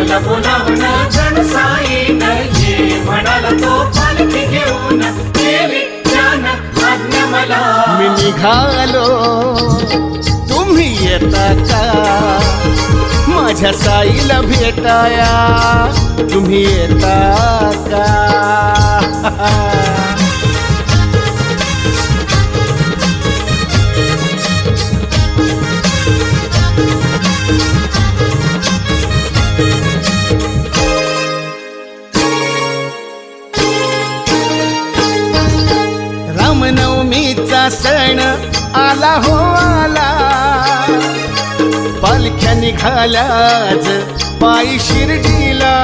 तुला बोलावण जण साईन ये म्हणाला तो पालखी घेऊन देवी ज्ञान आज्ञा मला मी निघालो तुम्ही येता का माझ्या साईला भेटाया तुम्ही येता का रामनवमीचा सण आला हो आला पालख्या निघाल्या आज पायी शिर्डीला